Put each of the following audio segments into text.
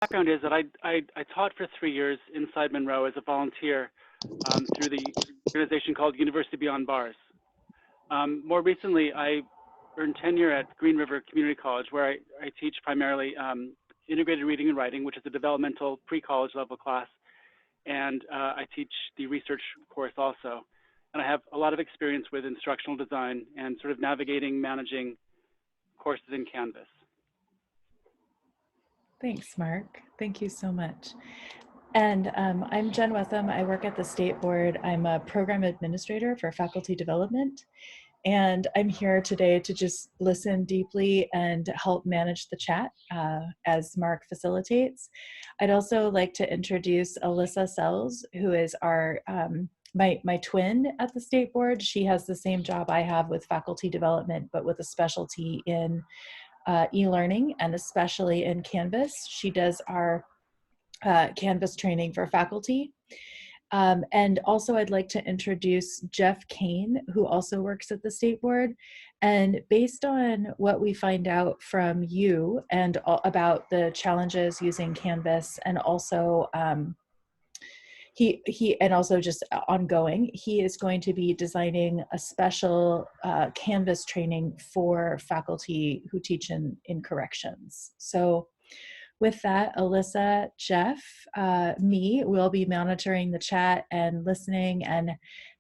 background is that I taught for 3 years inside Monroe as a volunteer through the organization called University Beyond Bars. More recently, I earned tenure at Green River Community College, where I teach primarily integrated reading and writing, which is a developmental pre-college level class, and I teach the research course also. And I have a lot of experience with instructional design and sort of navigating, managing courses in Canvas. Thanks, Mark. Thank you so much. And I'm Jen Wetham. I work at the State Board. I'm a program administrator for faculty development. And I'm here today to just listen deeply and help manage the chat as Mark facilitates. I'd also like to introduce Alyssa Sells, who is our my twin at the State Board. She has the same job I have with faculty development, but with a specialty in e-learning and especially in Canvas. She does our Canvas training for faculty. And also I'd like to introduce Jeff Kane, who also works at the State Board. And based on what we find out from you and about the challenges using Canvas, and also and also just ongoing, he is going to be designing a special Canvas training for faculty who teach in corrections. So with that, Alyssa, Jeff, me will be monitoring the chat and listening and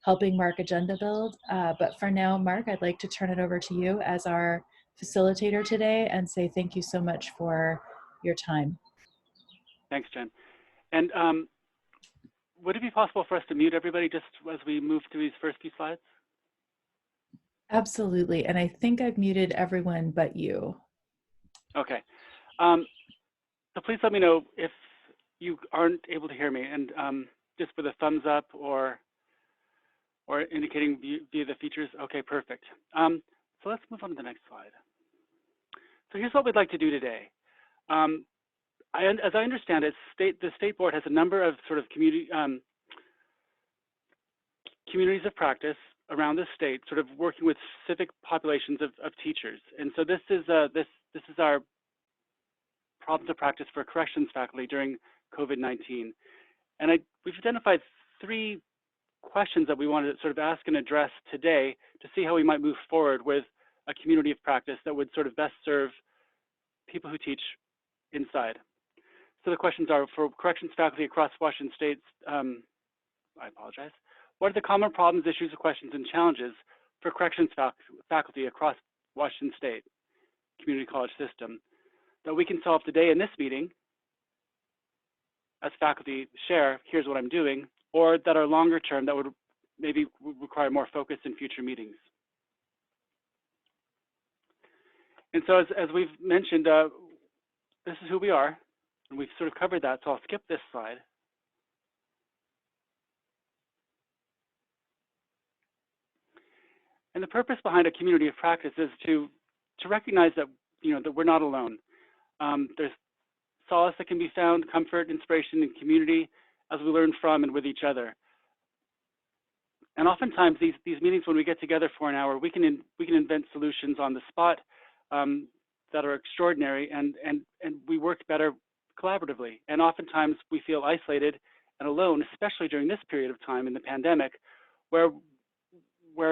helping Mark agenda build. But for now, Mark, I'd like to turn it over to you as our facilitator today and say thank you so much for your time. Thanks, Jen. And would it be possible for us to mute everybody just as we move through these first few slides? Absolutely. And I think I've muted everyone but you. Okay. So please let me know if you aren't able to hear me, and just with a thumbs up or indicating via the features. Okay, perfect. So let's move on to the next slide. So here's what we'd like to do today. As I understand it, the State Board has a number of sort of communities of practice around the state, sort of working with specific populations of teachers. And so this is our problems of practice for corrections faculty during COVID-19. And we've identified 3 questions that we wanted to sort of ask and address today to see how we might move forward with a community of practice that would sort of best serve people who teach inside. So the questions are, for corrections faculty across Washington State, I apologize. What are the common problems, issues, questions, and challenges for corrections faculty across Washington State community college system that we can solve today in this meeting as faculty share, here's what I'm doing, or that are longer term that would maybe require more focus in future meetings. And so as we've mentioned, this is who we are, and we've sort of covered that, so I'll skip this slide. And the purpose behind a community of practice is to recognize that, that we're not alone. There's solace that can be found, comfort, inspiration, and community as we learn from and with each other. And oftentimes these meetings, when we get together for an hour, we can invent solutions on the spot that are extraordinary, and we work better collaboratively. And oftentimes we feel isolated and alone, especially during this period of time in the pandemic, where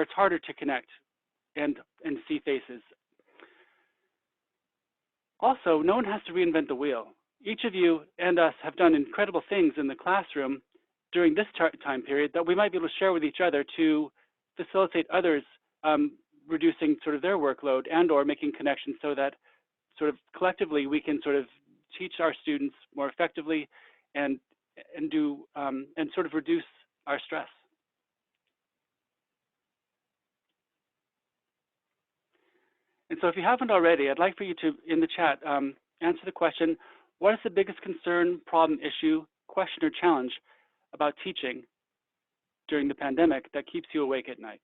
it's harder to connect and see faces. Also, no one has to reinvent the wheel. Each of you and us have done incredible things in the classroom during this time period that we might be able to share with each other to facilitate others reducing sort of their workload and or making connections so that sort of collectively we can sort of teach our students more effectively and sort of reduce our stress. And so if you haven't already, I'd like for you to, in the chat, answer the question, what is the biggest concern, problem, issue, question, or challenge about teaching during the pandemic that keeps you awake at night?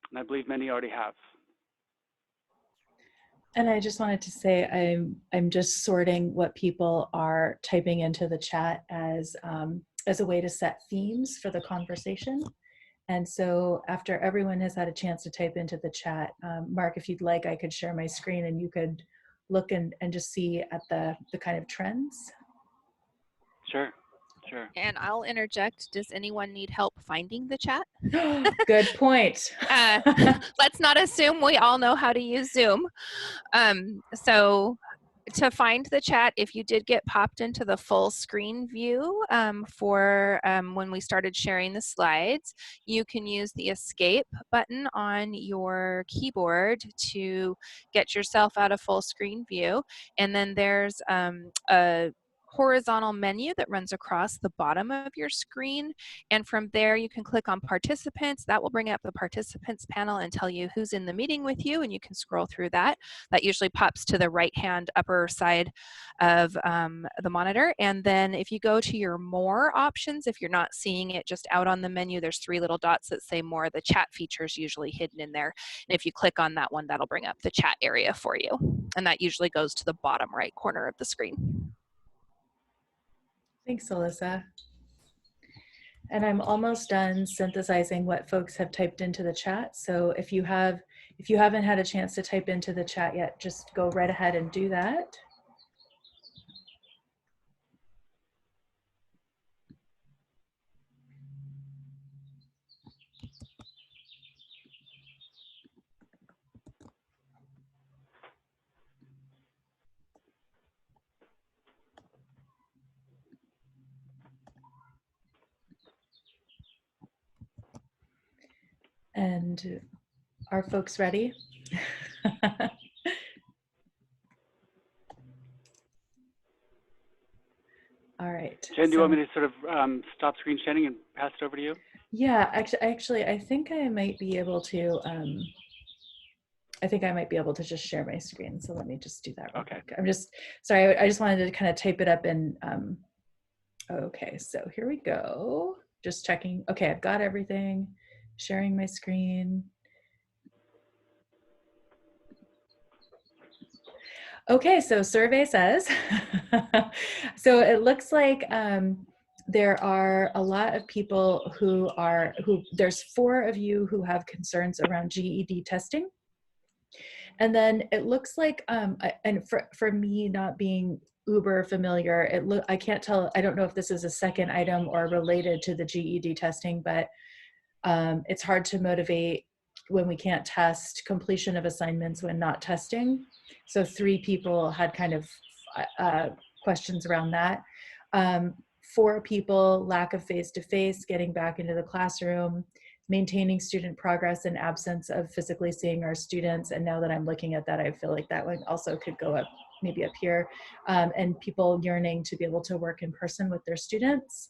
And I believe many already have. And I just wanted to say I'm just sorting what people are typing into the chat as a way to set themes for the conversation. And so after everyone has had a chance to type into the chat, Mark, if you'd like, I could share my screen and you could look and just see at the kind of trends. Sure, sure. And I'll interject. Does anyone need help finding the chat? Good point. Let's not assume we all know how to use Zoom. So to find the chat, if you did get popped into the full screen view for when we started sharing the slides, you can use the escape button on your keyboard to get yourself out of full screen view. And then there's a horizontal menu that runs across the bottom of your screen, and from there you can click on participants. That will bring up the participants panel and tell you who's in the meeting with you, and you can scroll through that. That usually pops to the right hand upper side of the monitor. And then if you go to your more options, if you're not seeing it just out on the menu, there's 3 little dots that say more. The chat feature is usually hidden in there, and if you click on that one, that'll bring up the chat area for you, and that usually goes to the bottom right corner of the screen. Thanks, Alyssa. And I'm almost done synthesizing what folks have typed into the chat. So if you haven't had a chance to type into the chat yet, just go right ahead and do that. And are folks ready? All right. Jen, do you want me to sort of stop screen sharing and pass it over to you? Yeah, actually, I think I might be able to. I think I might be able to just share my screen. So let me just do that real quick. I'm just sorry. I just wanted to kind of type it up and. Okay, so here we go. Just checking. Okay, I've got everything. Sharing my screen. Okay, so survey says, so it looks like there are a lot of people there's 4 of you who have concerns around GED testing. And then it looks like, and for me not being uber familiar, I can't tell, I don't know if this is a second item or related to the GED testing, but it's hard to motivate when we can't test, completion of assignments when not testing. So 3 people had kind of questions around that. 4 people, lack of face-to-face, getting back into the classroom, maintaining student progress in absence of physically seeing our students. And now that I'm looking at that, I feel like that one also could go up, maybe up here. And people yearning to be able to work in person with their students.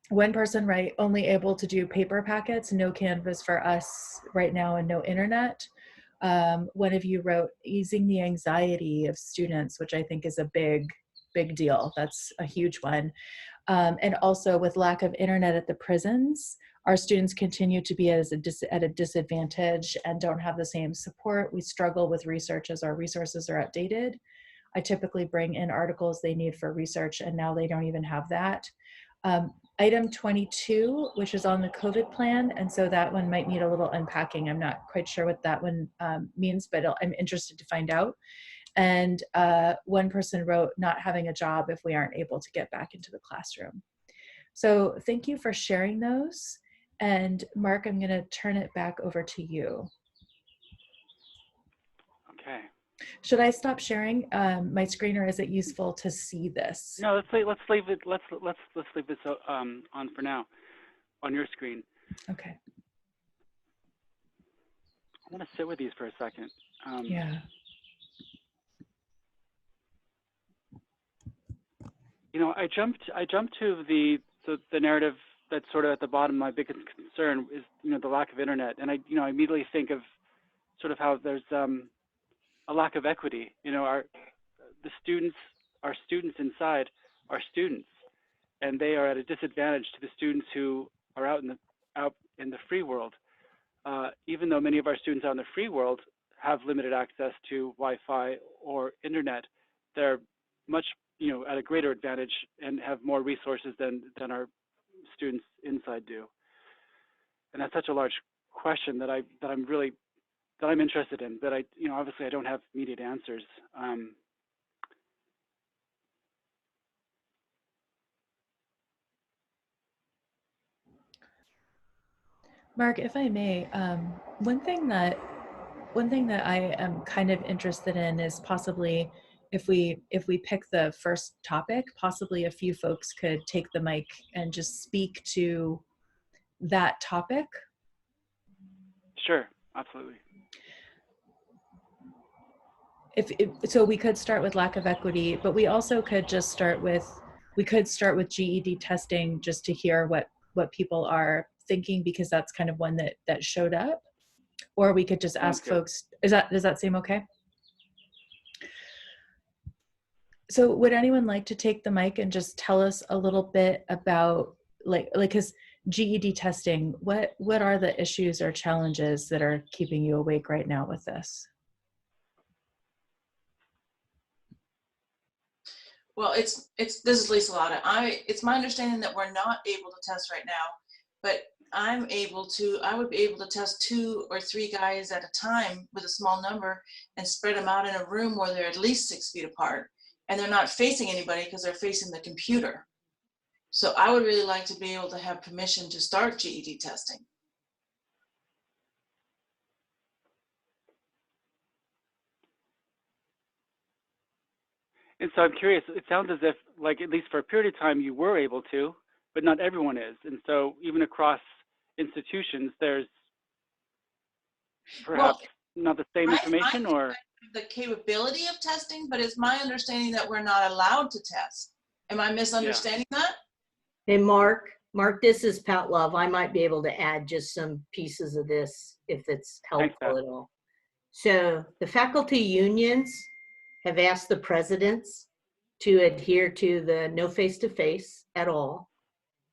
One person, right, only able to do paper packets, no Canvas for us right now and no internet. One of you wrote easing the anxiety of students, which I think is a big deal. That's a huge one. And also with lack of internet at the prisons, our students continue to be at a disadvantage and don't have the same support. We struggle with research as our resources are outdated. I typically bring in articles they need for research, and now they don't even have that. Item 22, which is on the COVID plan, and so that one might need a little unpacking. I'm not quite sure what that one means, but I'm interested to find out. And one person wrote, not having a job if we aren't able to get back into the classroom. So thank you for sharing those. And Mark, I'm gonna turn it back over to you. Okay. Should I stop sharing my screen, or is it useful to see this? No, let's leave it. Let's leave this on for now, on your screen. Okay. I want to sit with these for a second. Yeah. You know, I jumped to the narrative that's sort of at the bottom. My biggest concern is, you know, the lack of internet, and I immediately think of sort of how there's a lack of equity. You know, our students inside are students, and they are at a disadvantage to the students who are out in the free world. Even though many of our students out in the free world have limited access to Wi-Fi or internet, they're much, you know, at a greater advantage and have more resources than our students inside do. and that's such a large question that I'm interested in, but obviously I don't have immediate answers. Mark, if I may, one thing that I am kind of interested in is possibly if we pick the first topic, possibly a few folks could take the mic and just speak to that topic. Sure, absolutely. So we could start with lack of equity, but we also could just start with GED testing, just to hear what people are thinking, because that's kind of one that showed up. Or we could just ask folks, does that seem okay? So would anyone like to take the mic and just tell us a little bit about because GED testing, what are the issues or challenges that are keeping you awake right now with this? Well, this is Lisa Lotta. It's my understanding that we're not able to test right now, but I would be able to test 2 or 3 guys at a time with a small number and spread them out in a room where they're at least 6 feet apart and they're not facing anybody because they're facing the computer. So I would really like to be able to have permission to start GED testing. And so I'm curious, it sounds as if, like, at least for a period of time, you were able to, but not everyone is. And so even across institutions, there's perhaps not the same information, or? The capability of testing, but it's my understanding that we're not allowed to test. Am I misunderstanding that? Hey, Mark, this is Pat Love. I might be able to add just some pieces of this if it's helpful at all. So the faculty unions have asked the presidents to adhere to the no face-to-face at all.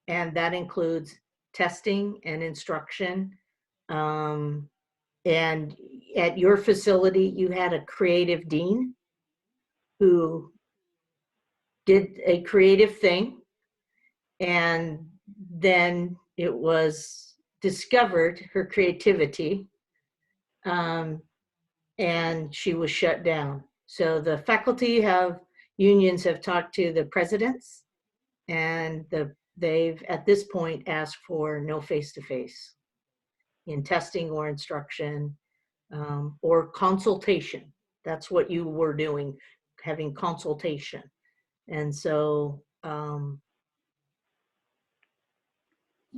And that includes testing and instruction. And at your facility, you had a creative dean who did a creative thing. And then it was discovered, her creativity, and she was shut down. So the faculty unions have talked to the presidents, and they've at this point asked for no face-to-face in testing or instruction, or consultation. That's what you were doing, having consultation. And so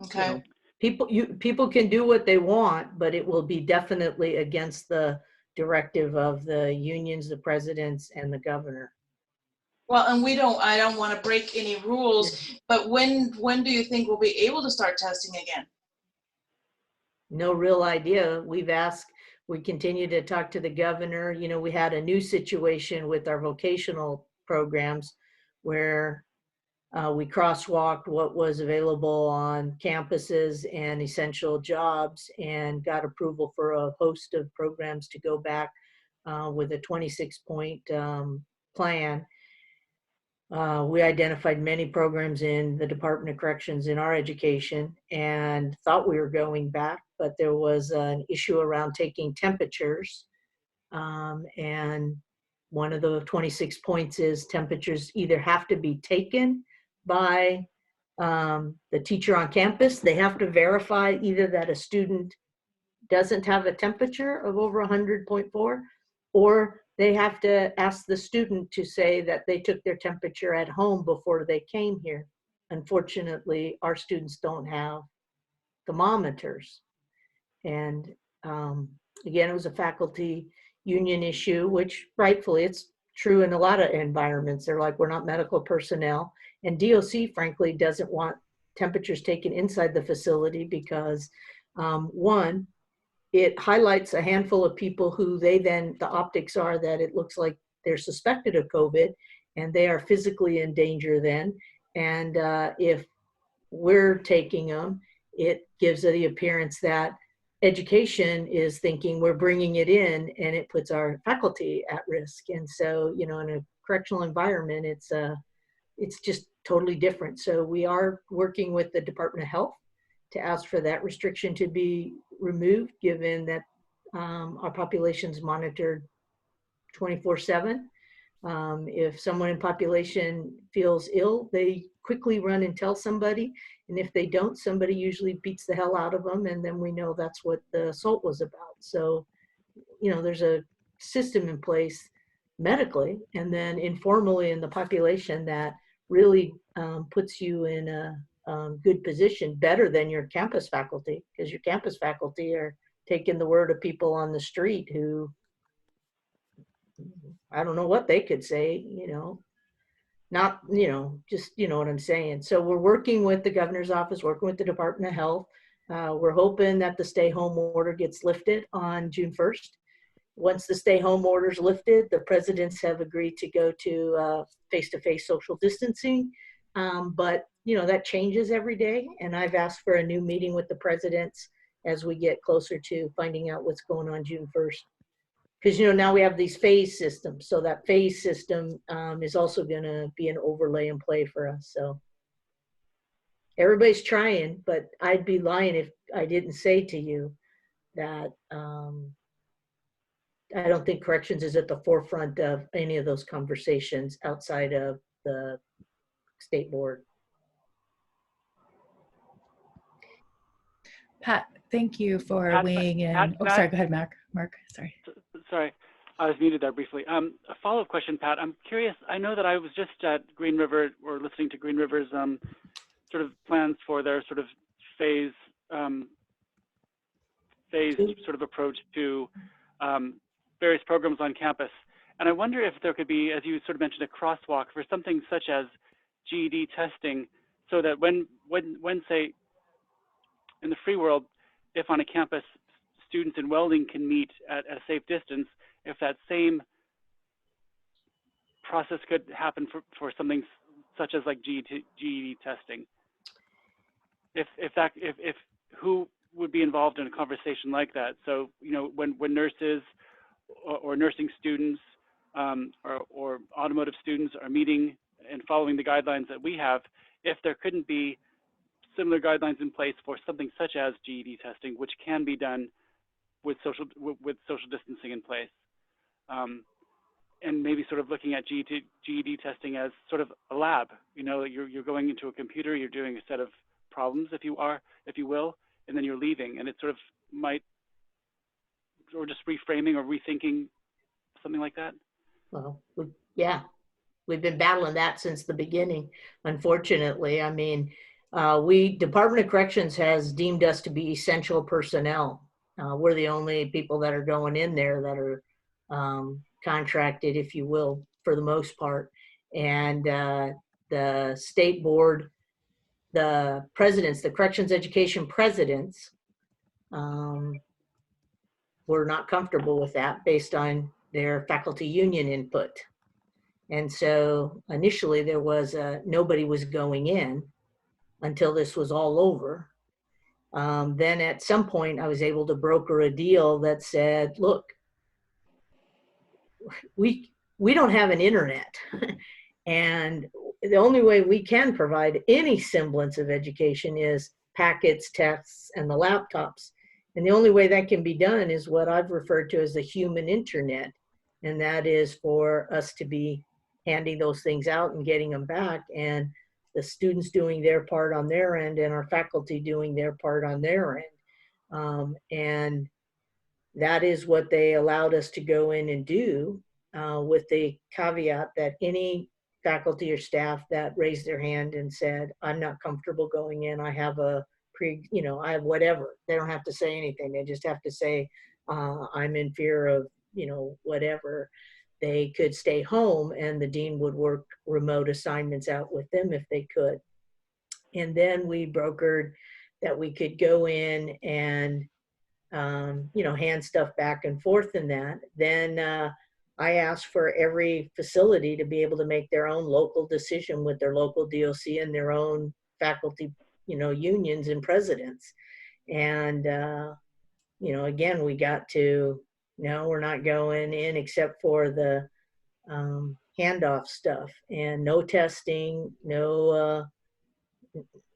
okay. People can do what they want, but it will be definitely against the directive of the unions, the presidents, and the governor. Well, and I don't want to break any rules, but when do you think we'll be able to start testing again? No real idea. We continue to talk to the governor. You know, we had a new situation with our vocational programs where we crosswalked what was available on campuses and essential jobs and got approval for a host of programs to go back with a 26-point plan. We identified many programs in the Department of Corrections in our education and thought we were going back, but there was an issue around taking temperatures. And one of the 26 points is temperatures either have to be taken by the teacher on campus. They have to verify either that a student doesn't have a temperature of over 100.4, or they have to ask the student to say that they took their temperature at home before they came here. Unfortunately, our students don't have thermometers. And again, it was a faculty union issue, which rightfully it's true in a lot of environments. They're like, we're not medical personnel. And DOC, frankly, doesn't want temperatures taken inside the facility because one, it highlights a handful of people who the optics are that it looks like they're suspected of COVID and they are physically in danger then. And if we're taking them, it gives the appearance that education is thinking we're bringing it in and it puts our faculty at risk. And so, you know, in a correctional environment, it's just totally different. So we are working with the Department of Health to ask for that restriction to be removed, given that our population's monitored 24/7. If someone in population feels ill, they quickly run and tell somebody. And if they don't, somebody usually beats the hell out of them. And then we know that's what the assault was about. So, you know, there's a system in place medically and then informally in the population that really puts you in a good position, better than your campus faculty, because your campus faculty are taking the word of people on the street who, I don't know what they could say, you know, not, you know, just, you know what I'm saying. So we're working with the governor's office, working with the Department of Health. We're hoping that the stay home order gets lifted on June 1st. Once the stay home order is lifted, the presidents have agreed to go to face-to-face social distancing. But, you know, that changes every day. And I've asked for a new meeting with the presidents as we get closer to finding out what's going on June 1st. Because, you know, now we have these phase systems. So that phase system is also going to be an overlay in play for us. So everybody's trying, but I'd be lying if I didn't say to you that I don't think corrections is at the forefront of any of those conversations outside of the state board. Pat, thank you for Pat, weighing in. Pat, Oh, sorry, go ahead, Mark. Mark, sorry. Sorry, I was muted there briefly. A follow-up question, Pat. I'm curious. I know that I was just at Green River, or listening to Green River's sort of plans for their sort of phased sort of approach to various programs on campus. And I wonder if there could be, as you sort of mentioned, a crosswalk for something such as GED testing, so that when say, in the free world, if on a campus students in welding can meet at a safe distance, if that same process could happen for something such as like GED testing. If who would be involved in a conversation like that? So, you know, when nurses or nursing students or automotive students are meeting and following the guidelines that we have, if there couldn't be similar guidelines in place for something such as GED testing, which can be done with social distancing in place, and maybe sort of looking at GED testing as sort of a lab. You know, you're going into a computer, you're doing a set of problems, if you will, and then you're leaving, and it sort of might, or just reframing or rethinking something like that. Well, yeah, we've been battling that since the beginning, unfortunately. I mean, Department of Corrections has deemed us to be essential personnel. We're the only people that are going in there that are contracted, if you will, for the most part. And the state board, the presidents, the corrections education presidents, were not comfortable with that based on their faculty union input. And so initially there was nobody was going in until this was all over. Then at some point I was able to broker a deal that said, look, we don't have an internet. And the only way we can provide any semblance of education is packets, tests, and the laptops. And the only way that can be done is what I've referred to as the human internet. And that is for us to be handing those things out and getting them back, and the students doing their part on their end and our faculty doing their part on their end. And that is what they allowed us to go in and do, with the caveat that any faculty or staff that raised their hand and said, I'm not comfortable going in, I have a I have whatever. They don't have to say anything. They just have to say, I'm in fear of, whatever. They could stay home, and the dean would work remote assignments out with them if they could. And then we brokered that we could go in and, hand stuff back and forth in that. Then I asked for every facility to be able to make their own local decision with their local DOC and their own faculty, unions and presidents. And, again, we got to, no, we're not going in except for the handoff stuff, and no testing, no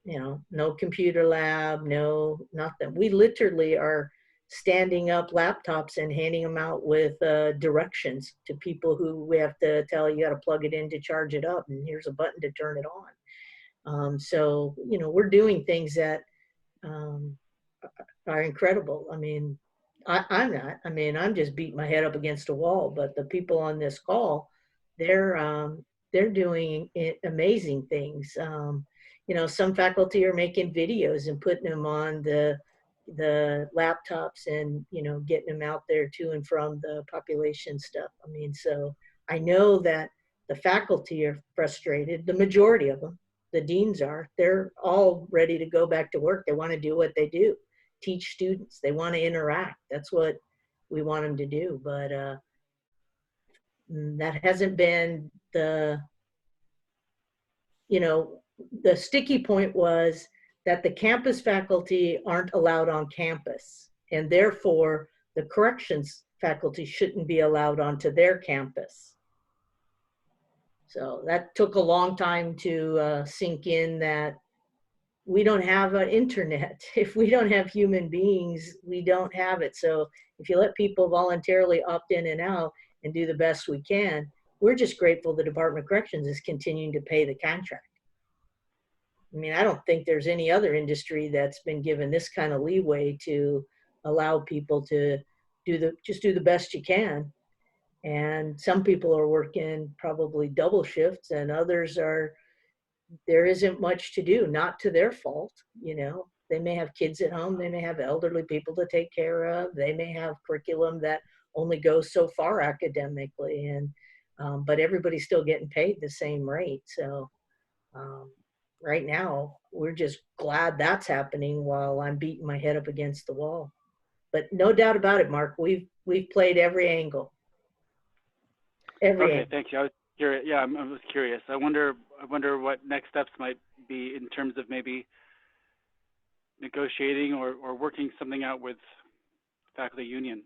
you know, no computer lab, no nothing. We literally are standing up laptops and handing them out with directions to people who we have to tell you got to plug it in to charge it up, and here's a button to turn it on. So, you know, we're doing things that um, are incredible. I mean, I'm not. I mean, I'm just beating my head up against a wall. But the people on this call, they're doing amazing things. You know, some faculty are making videos and putting them on the laptops, and you know, getting them out there to and from the population stuff. I mean, so I know that the faculty are frustrated. The majority of them, the deans are. They're all ready to go back to work. They want to do what they do, teach students. They want to interact. That's what we want them to do. But that hasn't been the, you know, the sticky point was that the campus faculty aren't allowed on campus, and therefore the corrections faculty shouldn't be allowed onto their campus. So that took a long time to sink in, that we don't have an internet. If we don't have human beings, we don't have it. So if you let people voluntarily opt in and out and do the best we can, we're just grateful the Department of Corrections is continuing to pay the contract. I mean, I don't think there's any other industry that's been given this kind of leeway to allow people to just do the best you can. And some people are working probably double shifts, and others are, there isn't much to do, not to their fault. You know, they may have kids at home, they may have elderly people to take care of, they may have curriculum that only goes so far academically, and but everybody's still getting paid the same rate. So right now we're just glad that's happening while I'm beating my head up against the wall. But no doubt about it, Mark, we've played every angle. Okay, thank you. I was curious. Yeah, I was curious. I wonder what next steps might be in terms of maybe negotiating or working something out with faculty union,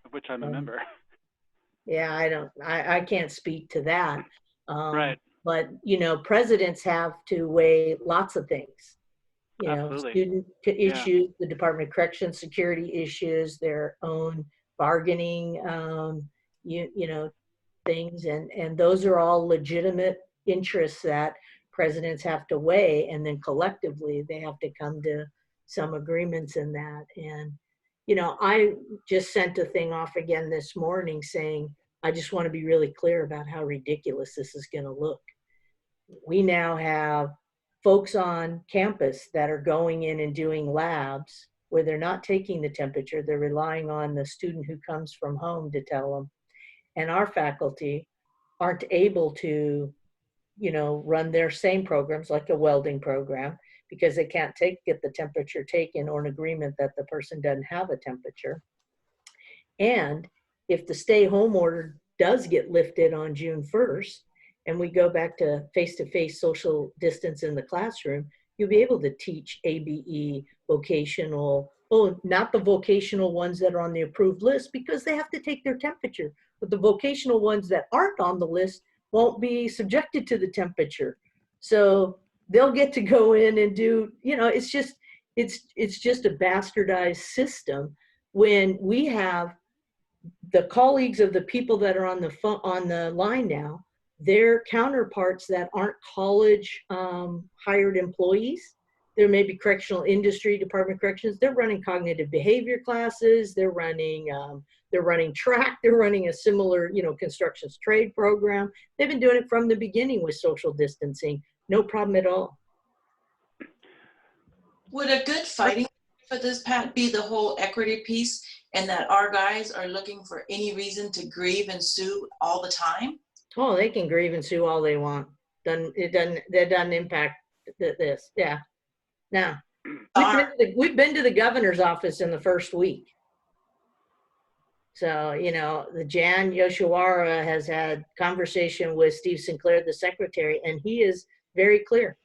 of which I'm a member. Yeah, I can't speak to that. Right. But, you know, presidents have to weigh lots of things. You know, Absolutely. student issues, the Department of Corrections security issues, their own bargaining, you know, things, and those are all legitimate interests that presidents have to weigh, and then collectively they have to come to some agreements in that. And you know, I just sent a thing off again this morning saying I just want to be really clear about how ridiculous this is going to look. We now have folks on campus that are going in and doing labs where they're not taking the temperature, they're relying on the student who comes from home to tell them. And our faculty aren't able to, you know, run their same programs like a welding program because they can't get the temperature taken or an agreement that the person doesn't have a temperature. And if the stay home order does get lifted on June 1st and we go back to face-to-face social distance in the classroom, you'll be able to teach ABE, vocational, not the vocational ones that are on the approved list because they have to take their temperature, but the vocational ones that aren't on the list won't be subjected to the temperature. So they'll get to go in and do, you know, it's just a bastardized system when we have the colleagues of the people that are on the line now, their counterparts that aren't college hired employees. There may be correctional industry, Department of Corrections. They're running cognitive behavior classes. They're running track. They're running a similar, you know, constructions trade program. They've been doing it from the beginning with social distancing. No problem at all. Would a good fighting for this, Pat, be the whole equity piece, and that our guys are looking for any reason to grieve and sue all the time? Oh, they can grieve and sue all they want. That doesn't impact this. Yeah. Now, we've been to the governor's office in the first week. So, you know, the Jan Yoshiwara has had conversation with Steve Sinclair, the secretary, and he is very clear.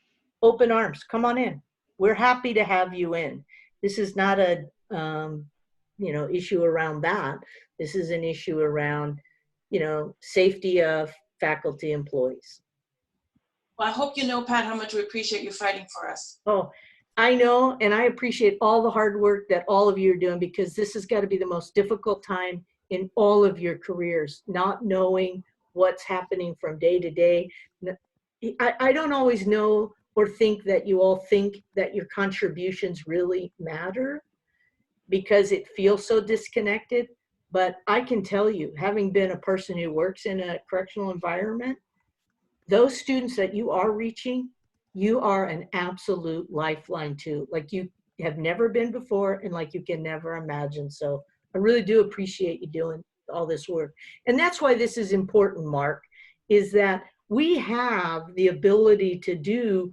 Open arms, come on in. We're happy to have you in. This is not a, you know, issue around that. This is an issue around, you know, safety of faculty employees. Well, I hope you know, Pat, how much we appreciate you fighting for us. Oh, I know, and I appreciate all the hard work that all of you are doing, because this has got to be the most difficult time in all of your careers, not knowing what's happening from day to day. I don't always know or think that you all think that your contributions really matter, because it feels so disconnected. But I can tell you, having been a person who works in a correctional environment, those students that you are reaching, you are an absolute lifeline to, like you have never been before and like you can never imagine. So I really do appreciate you doing all this work. And that's why this is important, Mark, is that we have the ability to do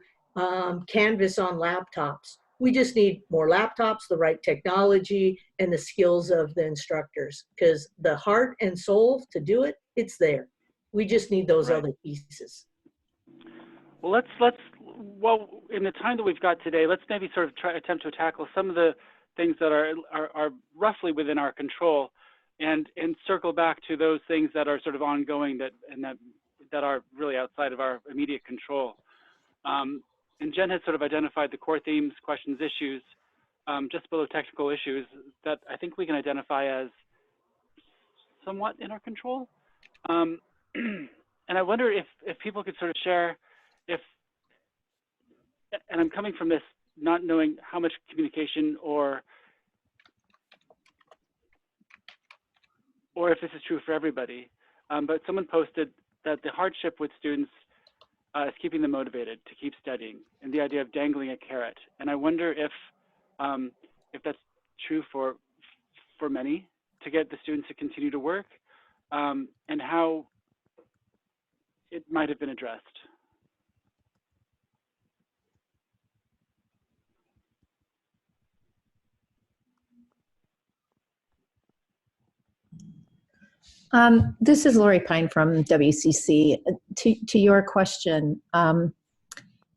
Canvas on laptops. We just need more laptops, the right technology, and the skills of the instructors, because the heart and soul to do it, it's there. We just need those Right. other pieces. Well, well, in the time that we've got today, let's maybe sort of attempt to tackle some of the things that are roughly within our control, and circle back to those things that are sort of ongoing that are really outside of our immediate control. And Jen has sort of identified the core themes, questions, issues, just below technical issues that I think we can identify as somewhat in our control. And I wonder if people could sort of share, and I'm coming from this not knowing how much communication or if this is true for everybody, but someone posted that the hardship with students is keeping them motivated to keep studying, and the idea of dangling a carrot. And I wonder if that's true for many, to get the students to continue to work, and how it might have been addressed. This is Lori Pine from WCC. To your question,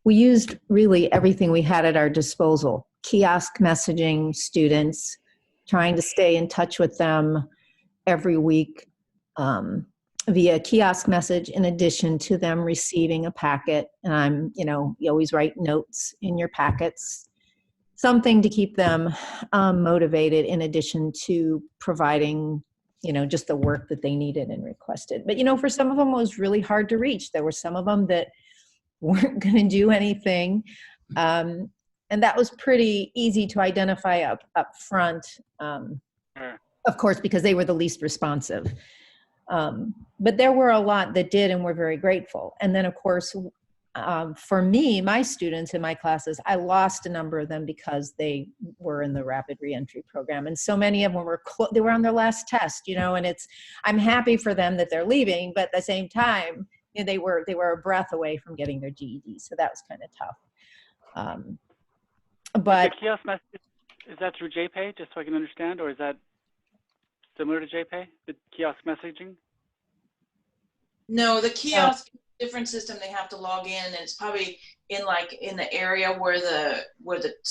we used really everything we had at our disposal. Kiosk messaging students, trying to stay in touch with them every week via kiosk message, in addition to them receiving a packet. And you always write notes in your packets, something to keep them motivated, in addition to providing just the work that they needed and requested. But, for some of them it was really hard to reach. There were some of them that weren't going to do anything. And that was pretty easy to identify up front, of course, because they were the least responsive. But there were a lot that did, and we're very grateful. And then, of course, for me, my students in my classes, I lost a number of them because they were in the rapid reentry program. And so many of them they were on their last test, and I'm happy for them that they're leaving, but at the same time, they were a breath away from getting their GED. So that was kind of tough. But the kiosk message, is that through JPay, just so I can understand, or is that similar to JPay, the kiosk messaging? No, the kiosk, different system. They have to log in, and it's probably in the area where the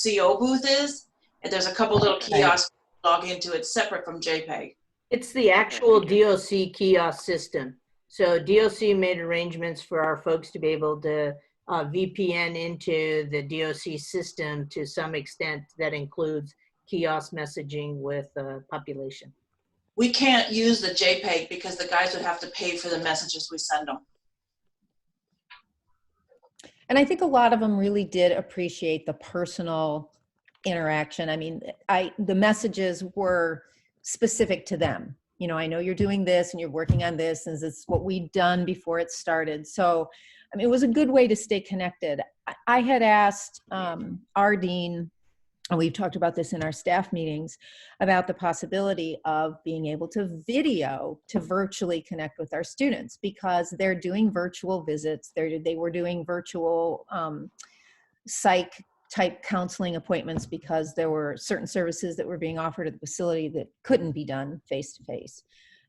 CO booth is. And there's a couple little kiosks to log into. It's separate from JPay. It's the actual DOC kiosk system. So DOC made arrangements for our folks to be able to VPN into the DOC system to some extent. That includes kiosk messaging with population. We can't use the JPEG because the guys would have to pay for the messages we send them. And I think a lot of them really did appreciate the personal interaction. I mean, the messages were specific to them. I know you're doing this and you're working on this, and it's what we'd done before it started. So, it was a good way to stay connected. I had asked our dean, and we've talked about this in our staff meetings, about the possibility of being able to virtually connect with our students, because they're doing virtual visits. They were doing virtual psych type counseling appointments, because there were certain services that were being offered at the facility that couldn't be done face to face.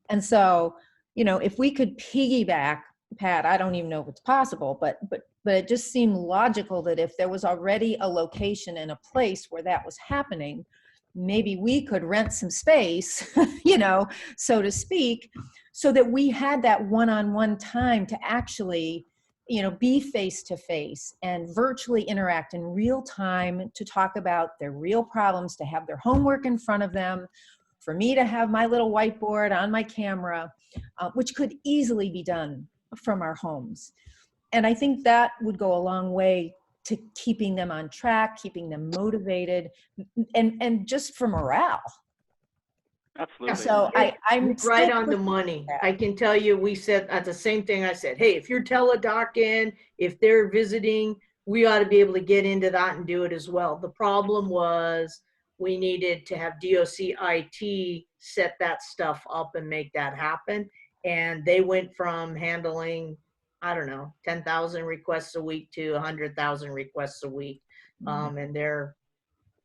And so, if we could piggyback, Pat, I don't even know if it's possible, but it just seemed logical that if there was already a location and a place where that was happening, maybe we could rent some space, so to speak, so that we had that one-on-one time to actually, be face to face and virtually interact in real time to talk about their real problems, to have their homework in front of them, for me to have my little whiteboard on my camera, which could easily be done from our homes. And I think that would go a long way to keeping them on track, keeping them motivated, and just for morale. Absolutely. So I'm right still on the money. I can tell you, we said at the same thing. I said, hey, if you're teledocing, if they're visiting, we ought to be able to get into that and do it as well. The problem was we needed to have DOC IT set that stuff up and make that happen. And they went from handling, I don't know, 10,000 requests a week to 100,000 requests a week. And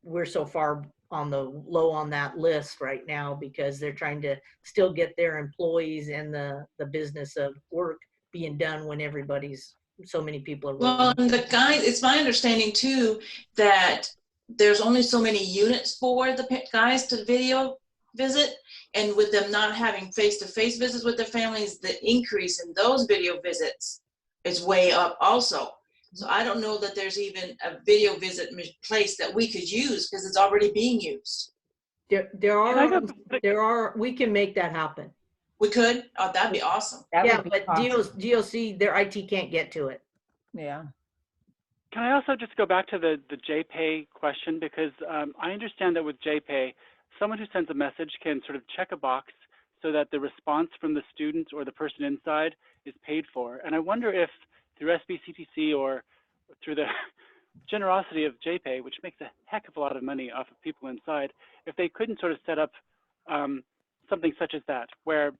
we're so far on the low on that list right now because they're trying to still get their employees and the business of work being done when so many people are Well, and the guys, it's my understanding too that there's only so many units for the guys to video visit, and with them not having face-to-face visits with their families, the increase in those video visits is way up also. So I don't know that there's even a video visit place that we could use because it's already being used. There are, we can make that happen. We could? Oh, that'd be awesome. Yeah, but awesome. DOC, their IT can't get to it. Yeah. Can I also just go back to the JPay question? Because I understand that with JPay, someone who sends a message can sort of check a box so that the response from the student or the person inside is paid for. And I wonder if through SBCTC or through the generosity of JPay, which makes a heck of a lot of money off of people inside, if they couldn't sort of set up something such as that, where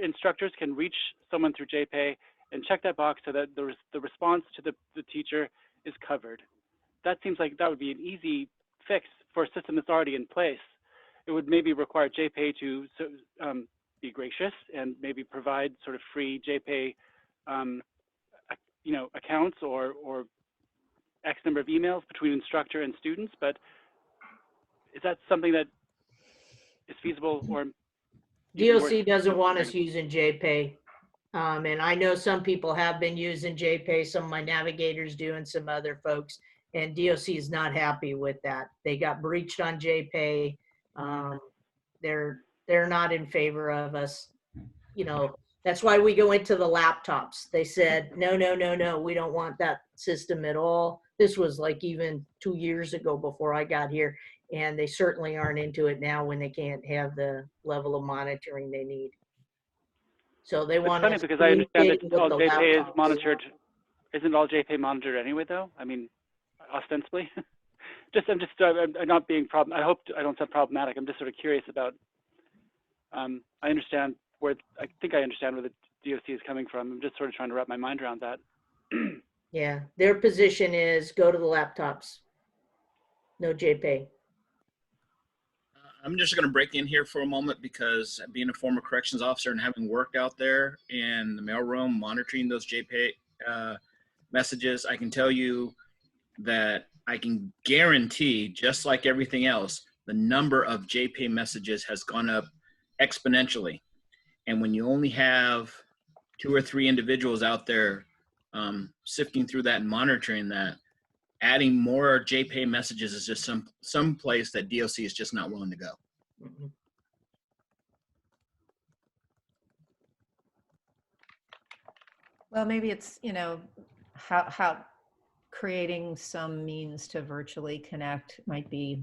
instructors can reach someone through JPay and check that box so that the response to the teacher is covered. That seems like that would be an easy fix for a system that's already in place. It would maybe require JPay to be gracious and maybe provide sort of free JPay accounts or X number of emails between instructor and students, but is that something that is feasible? Or DOC doesn't want us using JPay. And I know some people have been using JPay, some of my navigators do and some other folks, and DOC is not happy with that. They got breached on JPay. They're not in favor of us. That's why we go into the laptops. They said, no, we don't want that system at all. This was like even 2 years ago before I got here. And they certainly aren't into it now when they can't have the level of monitoring they need. So they want funny because I understand that all JPay is monitored. Isn't all JPay monitored anyway, though? I mean, ostensibly. I'm not being I hope I don't sound problematic. I'm just sort of curious about. I understand where I understand where the DOC is coming from. I'm just sort of trying to wrap my mind around that. Yeah, their position is go to the laptops. No JPay. I'm just going to break in here for a moment because being a former corrections officer and having worked out there in the mailroom monitoring those JPay messages, I can tell you that I can guarantee, just like everything else, the number of JPay messages has gone up exponentially. And when you only have 2 or 3 individuals out there sifting through that and monitoring that, adding more JPay messages is just some place that DOC is just not willing to go. Mm-hmm. Well, maybe it's, how creating some means to virtually connect might be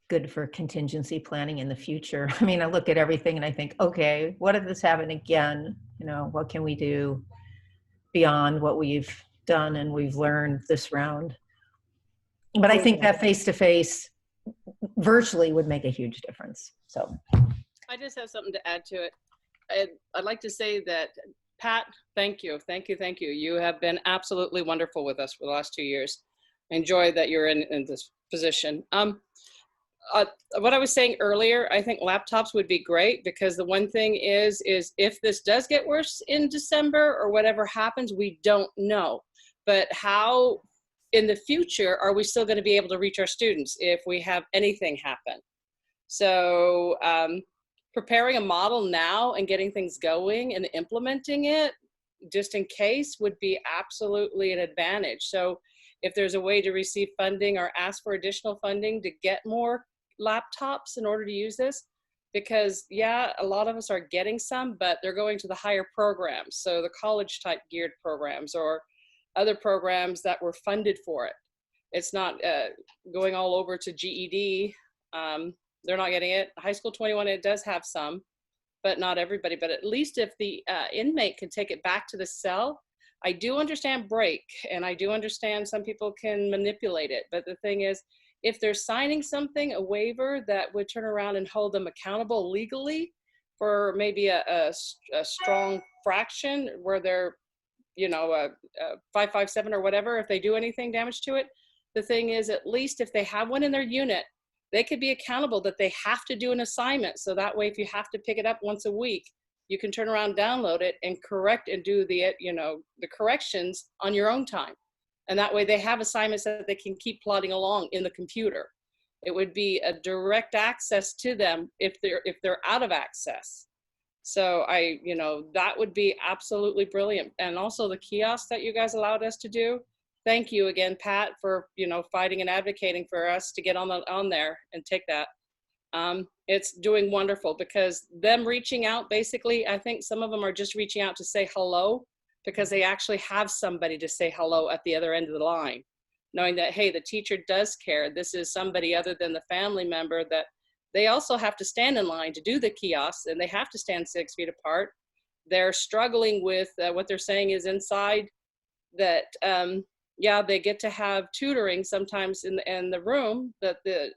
good for contingency planning in the future. I mean, I look at everything and I think, okay, what if this happened again? What can we do beyond what we've done and we've learned this round? But I think that face-to-face virtually would make a huge difference. So I just have something to add to it. I'd like to say that, Pat, thank you. You have been absolutely wonderful with us for the last 2 years. I enjoy that you're in this position. What I was saying earlier, I think laptops would be great because the one thing is if this does get worse in December or whatever happens, we don't know. But how in the future are we still going to be able to reach our students if we have anything happen? So preparing a model now and getting things going and implementing it just in case would be absolutely an advantage. So if there's a way to receive funding or ask for additional funding to get more laptops in order to use this, because yeah, a lot of us are getting some, but they're going to the higher programs. So the college type geared programs or other programs that were funded for it. It's not going all over to GED. They're not getting it. High School 21, it does have some, but not everybody. But at least if the inmate can take it back to the cell, I do understand break, and I do understand some people can manipulate it. But the thing is, if they're signing something, a waiver that would turn around and hold them accountable legally for maybe a strong fraction where they're, you know, 557 or whatever, if they do anything damage to it, the thing is, at least if they have one in their unit, they could be accountable that they have to do an assignment. So that way, if you have to pick it up once a week, you can turn around, download it, and correct and do the, you know, the corrections on your own time. And that way they have assignments that they can keep plodding along in the computer. It would be a direct access to them if they're out of access. So you know, that would be absolutely brilliant. And also the kiosk that you guys allowed us to do. Thank you again, Pat, for, you know, fighting and advocating for us to get on there and take that. It's doing wonderful, because them reaching out, basically, I think some of them are just reaching out to say hello because they actually have somebody to say hello at the other end of the line, knowing that, hey, the teacher does care. This is somebody other than the family member that they also have to stand in line to do the kiosks, and they have to stand 6 feet apart. They're struggling with what they're saying is inside that, yeah, they get to have tutoring sometimes in the room that the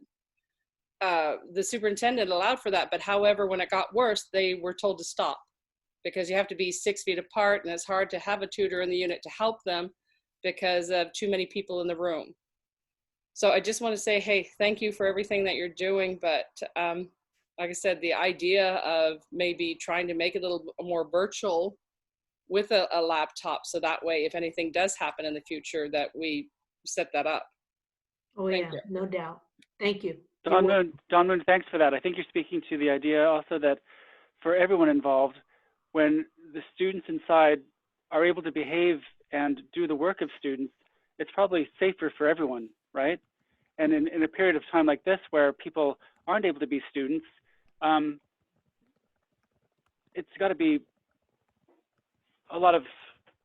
superintendent allowed for that. But however, when it got worse, they were told to stop because you have to be 6 feet apart, and it's hard to have a tutor in the unit to help them because of too many people in the room. So I just want to say, hey, thank you for everything that you're doing. But like I said, the idea of maybe trying to make it a little more virtual with a laptop, so that way, if anything does happen in the future, that we set that up. Oh, Thank yeah, you. no doubt. Thank you. Don Moon, thanks for that. I think you're speaking to the idea also that for everyone involved, when the students inside are able to behave and do the work of students, it's probably safer for everyone, right? And in a period of time like this where people aren't able to be students, it's got to be a lot of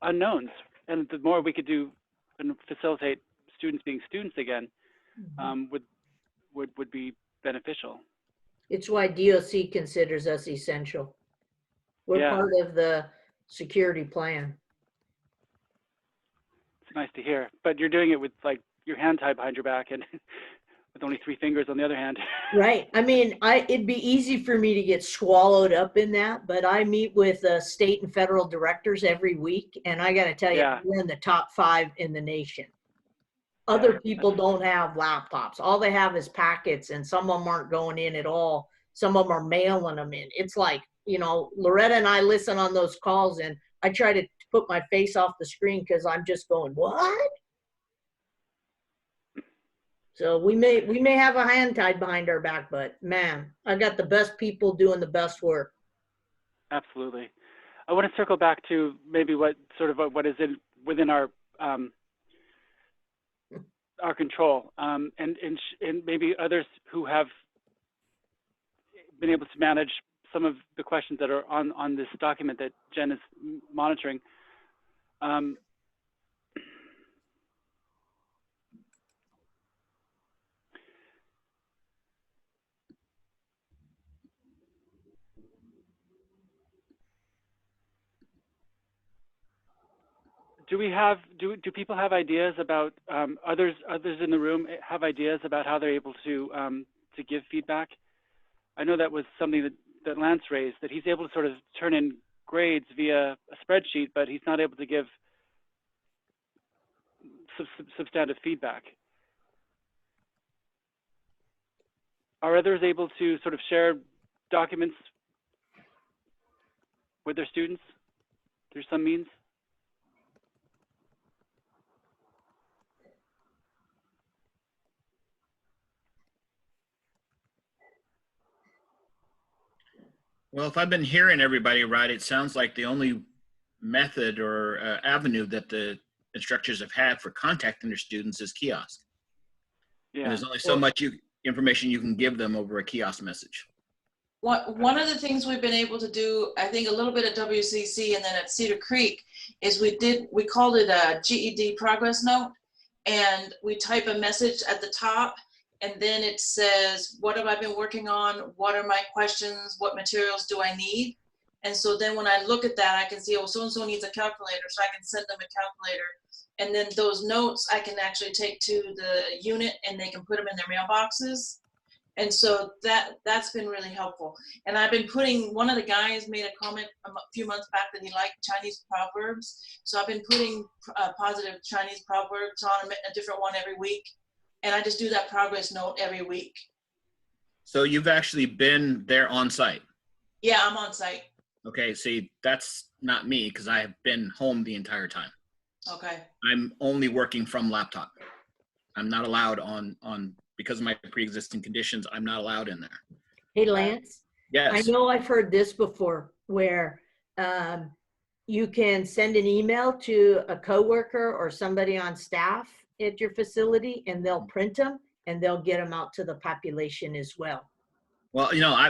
unknowns. And the more we could do and facilitate students being students again, would be beneficial. It's why DOC considers us essential. We're Yeah. part of the security plan. It's nice to hear. But you're doing it with like your hand tied behind your back and with only 3 fingers on the other hand. Right. I mean, it'd be easy for me to get swallowed up in that, but I meet with state and federal directors every week, and I got to tell you, Yeah. we're in the top 5 in the nation. Other people don't have laptops. All they have is packets, and some of them aren't going in at all. Some of them are mailing them in. It's like, you know, Loretta and I listen on those calls, and I try to put my face off the screen because I'm just going, what? So we may have a hand tied behind our back, but man, I got the best people doing the best work. Absolutely. I want to circle back to maybe what is within our control, and maybe others who have been able to manage some of the questions that are on this document that Jen is monitoring. Do people have ideas about others in the room have ideas about how they're able to give feedback? I know that was something that Lance raised, that he's able to sort of turn in grades via a spreadsheet, but he's not able to give substantive feedback. Are others able to sort of share documents with their students through some means? Well, if I've been hearing everybody right, it sounds like the only method or avenue that the instructors have had for contacting their students is kiosk. And Yeah. there's only so much information you can give them over a kiosk message. One of the things we've been able to do, I think a little bit at WCC and then at Cedar Creek, is we called it a GED progress note, and we type a message at the top, and then it says, what have I been working on? What are my questions? What materials do I need? And so then when I look at that, I can see, oh, so-and-so needs a calculator, so I can send them a calculator. And then those notes I can actually take to the unit and they can put them in their mailboxes. And so that's been really helpful. And I've been putting, one of the guys made a comment a few months back that he liked Chinese proverbs. So I've been putting positive Chinese proverbs on a different one every week. And I just do that progress note every week. So you've actually been there on site? Yeah, I'm on site. Okay, see, that's not me because I have been home the entire time. Okay. I'm only working from laptop. I'm not allowed on because of my pre-existing conditions, I'm not allowed in there. Hey, Lance. Yes. I know I've heard this before where you can send an email to a coworker or somebody on staff at your facility and they'll print them and they'll get them out to the population as well. Well, you know,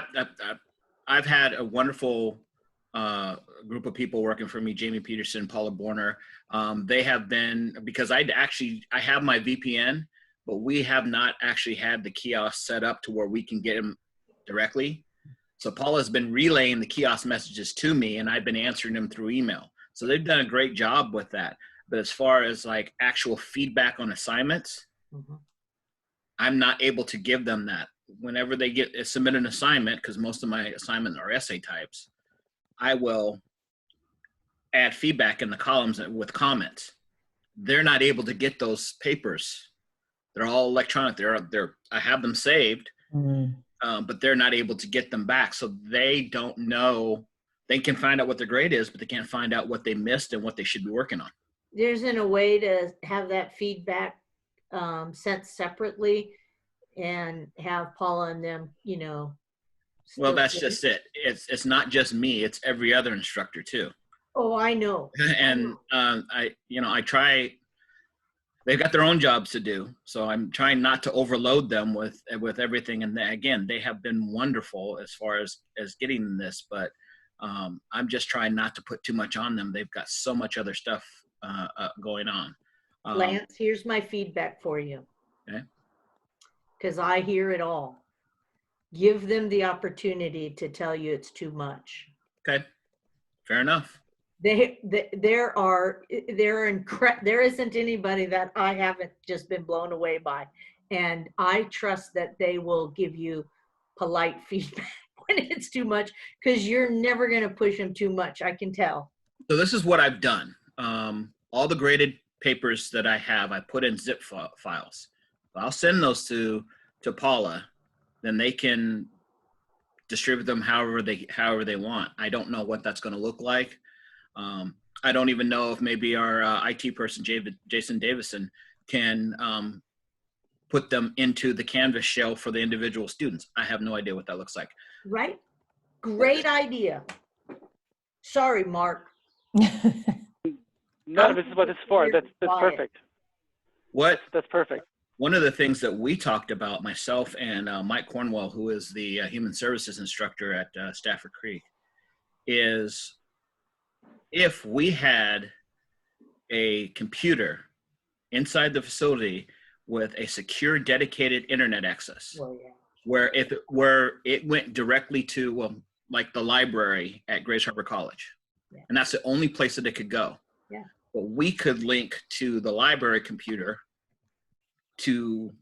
I've had a wonderful group of people working for me, Jamie Peterson, Paula Borner. They have been, because I have my VPN, but we have not actually had the kiosk set up to where we can get them directly. So Paula's been relaying the kiosk messages to me and I've been answering them through email. So they've done a great job with that. But as far as like actual feedback on assignments, I'm not able to give them that. Whenever they submit an assignment, because most of my assignments are essay types, I will add feedback in the columns with comments. They're not able to get those papers. They're all electronic. I have them saved, but they're not able to get them back. So they don't know. They can find out what their grade is, but they can't find out what they missed and what they should be working on. There isn't a way to have that feedback sent separately and have Paula and them, you know. Well, that's just it. It's not just me. It's every other instructor too. Oh, I know. And I try. They've got their own jobs to do, so I'm trying not to overload them with everything. And again, they have been wonderful as far as getting this, but I'm just trying not to put too much on them. They've got so much other stuff going on. Lance, here's my feedback for you. Okay. Because I hear it all. Give them the opportunity to tell you it's too much. Okay, fair enough. There isn't anybody that I haven't just been blown away by. And I trust that they will give you polite feedback when it's too much, because you're never going to push them too much. I can tell. So this is what I've done. All the graded papers that I have, I put in zip files. I'll send those to Paula, then they can distribute them however they want. I don't know what that's going to look like. I don't even know if maybe our IT person, Jason Davison, can put them into the Canvas shell for the individual students. I have no idea what that looks like. Right? Great idea. Sorry, Mark. No, this is what it's for. That's perfect. That's perfect. One of the things that we talked about, myself and Mike Cornwell, who is the human services instructor at Stafford Creek, is if we had a computer inside the facility with a secure, dedicated internet access, where it went directly to, like the library at Grace Harbor College, and that's the only place that it could go. Yeah. But we could link to the library computer to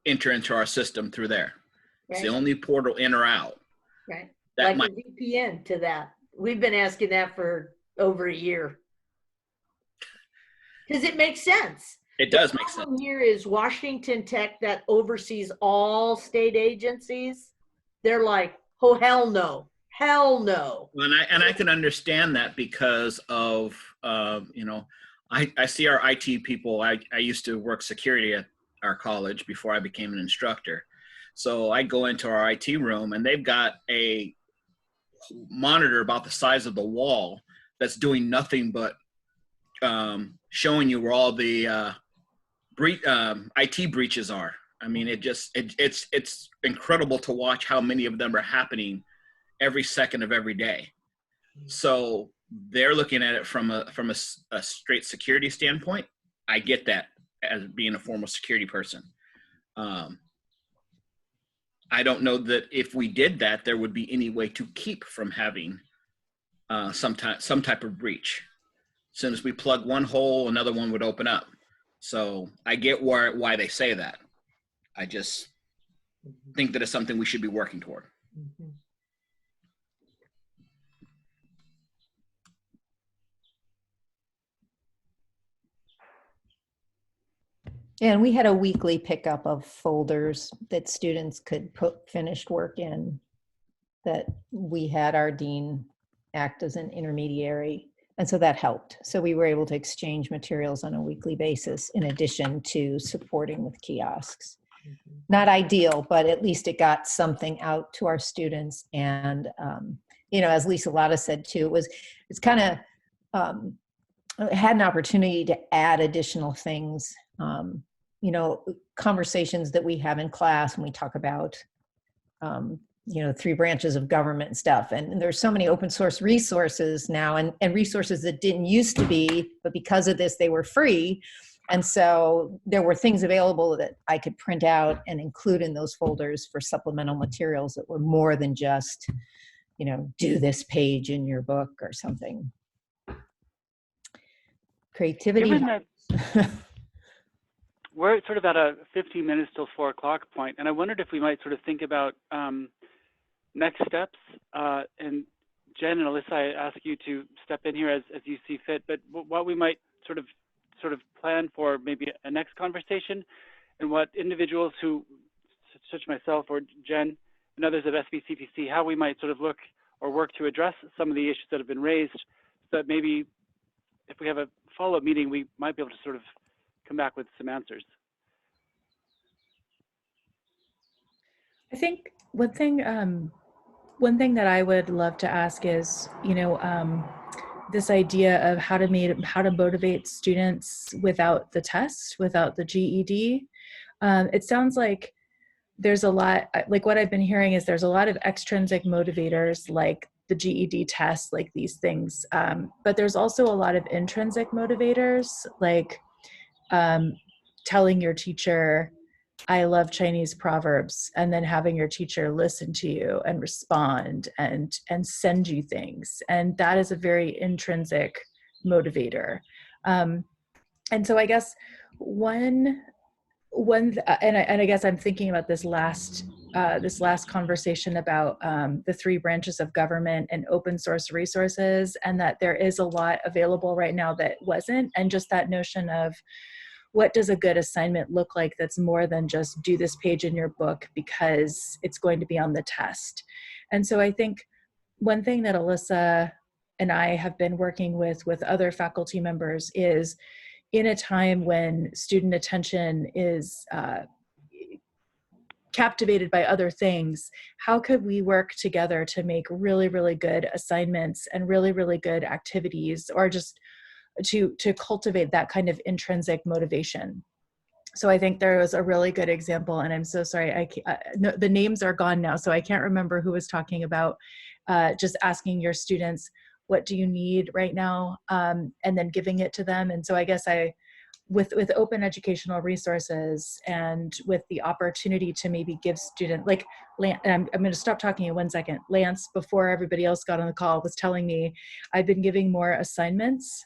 enter into our system through there. It's the only portal in or out. Right. Like a VPN to that. We've been asking that for over a year. Because it makes sense. It does make sense. The problem here is Washington Tech, that oversees all state agencies. They're like, oh, hell no. Hell no. And I can understand that because of, I see our IT people. I used to work security at our college before I became an instructor. So I go into our IT room and they've got a monitor about the size of the wall that's doing nothing but showing you where all the IT breaches are. I mean, it's incredible to watch how many of them are happening every second of every day. So they're looking at it from a straight security standpoint. I get that as being a former security person. I don't know that if we did that, there would be any way to keep from having some type of breach. As soon as we plug one hole, another one would open up. So I get why they say that. I just think that it's something we should be working toward. Mhm. And we had a weekly pickup of folders that students could put finished work in, that we had our dean act as an intermediary. And so that helped. So we were able to exchange materials on a weekly basis in addition to supporting with kiosks. Not ideal, but at least it got something out to our students. And, as Lisa Latta said too, it's kind of, had an opportunity to add additional things, conversations that we have in class when we talk about, 3 branches of government and stuff. And there's so many open source resources now and resources that didn't used to be, but because of this, they were free. And so there were things available that I could print out and include in those folders for supplemental materials that were more than just, do this page in your book or something. Creativity. Given that we're sort of at a 15 minutes till 4 o'clock point, and I wondered if we might sort of think about next steps. And Jen and Alyssa, I ask you to step in here as you see fit, but what we might sort of plan for maybe a next conversation, and what individuals who, such myself or Jen and others at SBCTC, how we might sort of look or work to address some of the issues that have been raised, so that maybe if we have a follow-up meeting, we might be able to sort of come back with some answers. I think one thing that I would love to ask is, this idea of how to motivate students without the test, without the GED. It sounds like there's a lot, like what I've been hearing is there's a lot of extrinsic motivators like the GED test, like these things. But there's also a lot of intrinsic motivators, like telling your teacher, I love Chinese proverbs, and then having your teacher listen to you and respond and send you things. And that is a very intrinsic motivator. And so I guess and I guess I'm thinking about this last conversation about the 3 branches of government and open source resources, and that there is a lot available right now that wasn't, and just that notion of what does a good assignment look like that's more than just do this page in your book because it's going to be on the test. And so I think one thing that Alyssa and I have been working with other faculty members is, in a time when student attention is captivated by other things, how could we work together to make really, really good assignments and really, really good activities, or just to cultivate that kind of intrinsic motivation? So I think there was a really good example, and I'm so sorry, no, the names are gone now, so I can't remember who was talking about just asking your students, what do you need right now? And then giving it to them. And so I guess with open educational resources and with the opportunity to maybe give student, like I'm going to stop talking in 1 second. Lance, before everybody else got on the call, was telling me I've been giving more assignments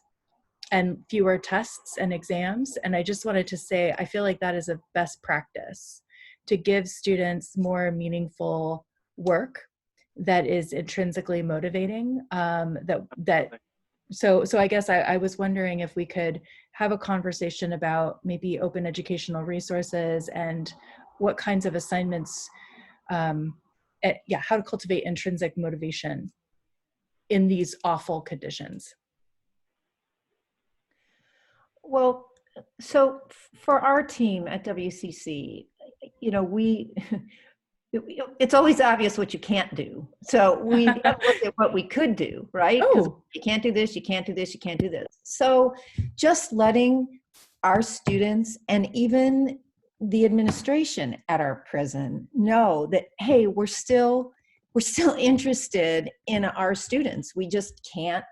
and fewer tests and exams. And I just wanted to say, I feel like that is a best practice, to give students more meaningful work that is intrinsically motivating. So I guess I was wondering if we could have a conversation about maybe open educational resources and what kinds of assignments, how to cultivate intrinsic motivation in these awful conditions. Well, so for our team at WCC, it's always obvious what you can't do. So we have looked at what we could do, right? Because Oh, you can't do this, you can't do this, you can't do this. So just letting our students and even the administration at our prison know that, hey, we're still interested in our students. We just can't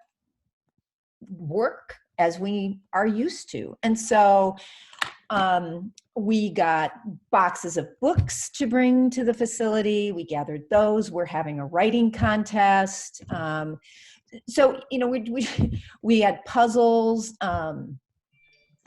work as we are used to. And so we got boxes of books to bring to the facility. We gathered those. We're having a writing contest. So, you know, we had puzzles,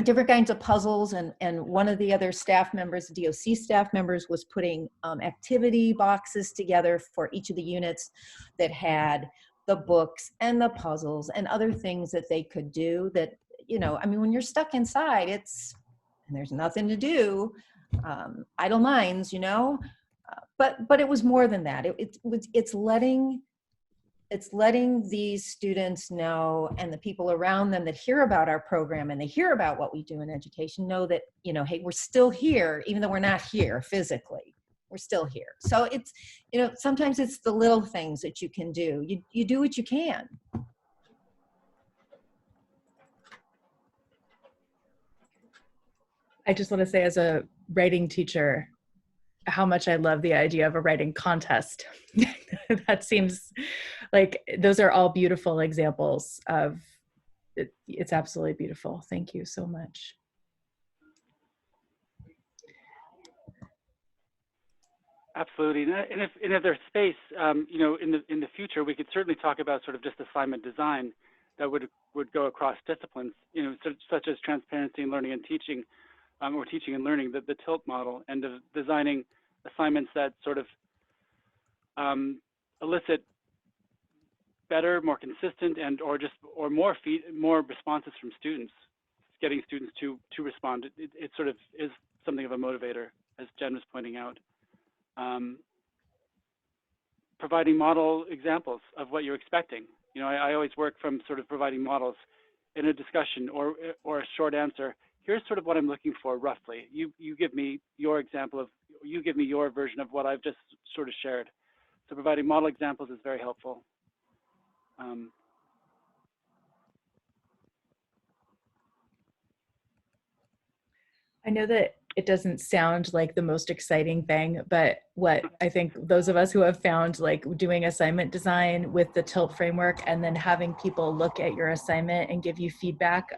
different kinds of puzzles. And one of the other staff members, DOC staff members, was putting activity boxes together for each of the units that had the books and the puzzles and other things that they could do that, you know, I mean, when you're stuck inside, and there's nothing to do, idle minds, you know, but it was more than that. It's letting these students know, and the people around them that hear about our program and they hear about what we do in education, know that, you know, hey, we're still here, even though we're not here physically, we're still here. So it's, you know, sometimes it's the little things that you can do. You do what you can. I just want to say, as a writing teacher, how much I love the idea of a writing contest. That seems like those are all beautiful examples of it. It's absolutely beautiful. Thank you so much. Absolutely, and if there's space, you know, in the future, we could certainly talk about sort of just assignment design that would go across disciplines, you know, such as transparency in learning and teaching, or teaching and learning, the TILT model, and designing assignments that sort of elicit better, more consistent, and or more responses from students, getting students to respond. It sort of is something of a motivator, as Jen was pointing out. Providing model examples of what you're expecting. You know, I always work from sort of providing models in a discussion or a short answer. Here's sort of what I'm looking for roughly. You give me your example of, you give me your version of what I've just sort of shared. So providing model examples is very helpful. I know that it doesn't sound like the most exciting thing, but what I think those of us who have found, like, doing assignment design with the TILT framework and then having people look at your assignment and give you feedback,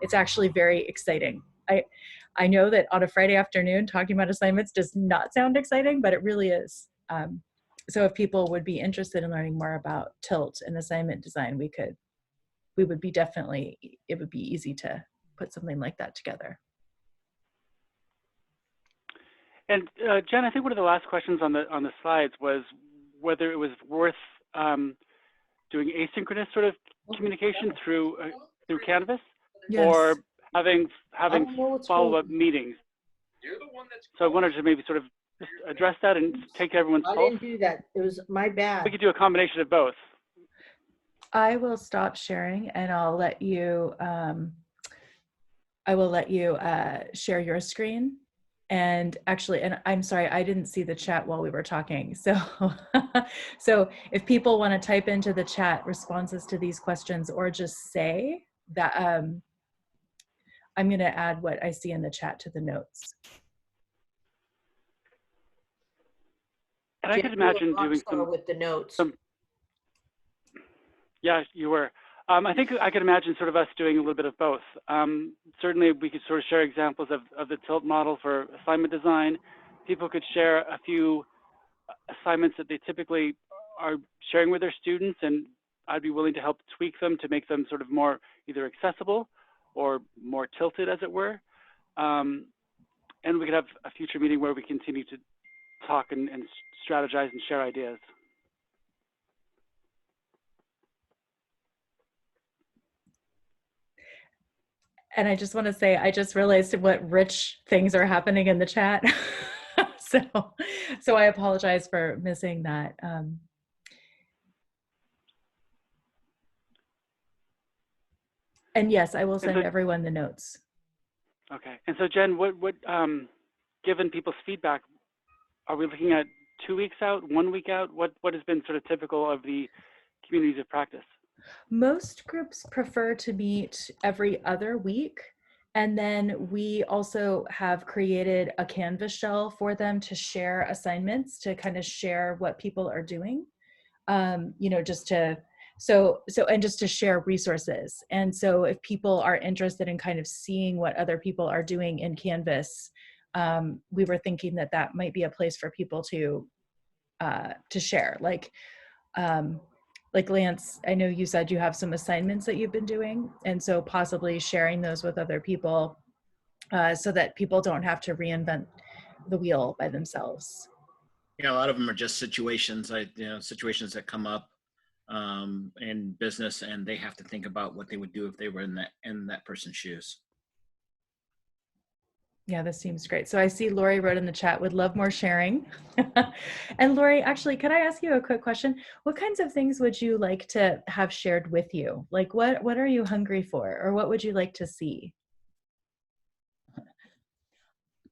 it's actually very exciting. I know that on a Friday afternoon talking about assignments does not sound exciting, but it really is. So if people would be interested in learning more about TILT and assignment design, it would be easy to put something like that together. And Jen, I think one of the last questions on the slides was whether it was worth doing asynchronous sort of communication through Canvas, Yes. or having follow-up meetings. So I wanted to maybe sort of just address that and take everyone's I pulse. didn't do that. It was my bad. We could do a combination of both. I will stop sharing and I'll let you, share your screen. And actually, and I'm sorry, I didn't see the chat while we were talking. So, so if people want to type into the chat responses to these questions, or just say that, I'm going to add what I see in the chat to the notes. And I could imagine doing some with the notes. Yeah, you were. I think I could imagine sort of us doing a little bit of both. Certainly, we could sort of share examples of the TILT model for assignment design. People could share a few assignments that they typically are sharing with their students, and I'd be willing to help tweak them to make them sort of more either accessible or more tilted, as it were. And we could have a future meeting where we continue to talk and strategize and share ideas. And I just want to say, I just realized what rich things are happening in the chat. So I apologize for missing that. And yes, I will send everyone the notes. Okay. And so Jen, what given people's feedback, are we looking at 2 weeks out, 1 week out? What has been sort of typical of the communities of practice? Most groups prefer to meet every other week. And then we also have created a Canvas shell for them to share assignments, to kind of share what people are doing, just to, and just to share resources. And so if people are interested in kind of seeing what other people are doing in Canvas, we were thinking that that might be a place for people to share. Like Lance, I know you said you have some assignments that you've been doing, and so possibly sharing those with other people so that people don't have to reinvent the wheel by themselves. Yeah, a lot of them are just situations, situations that come up in business, and they have to think about what they would do if they were in that person's shoes. Yeah, this seems great. So I see Lori wrote in the chat, would love more sharing. And Lori, actually, can I ask you a quick question? What kinds of things would you like to have shared with you? Like what are you hungry for, or what would you like to see?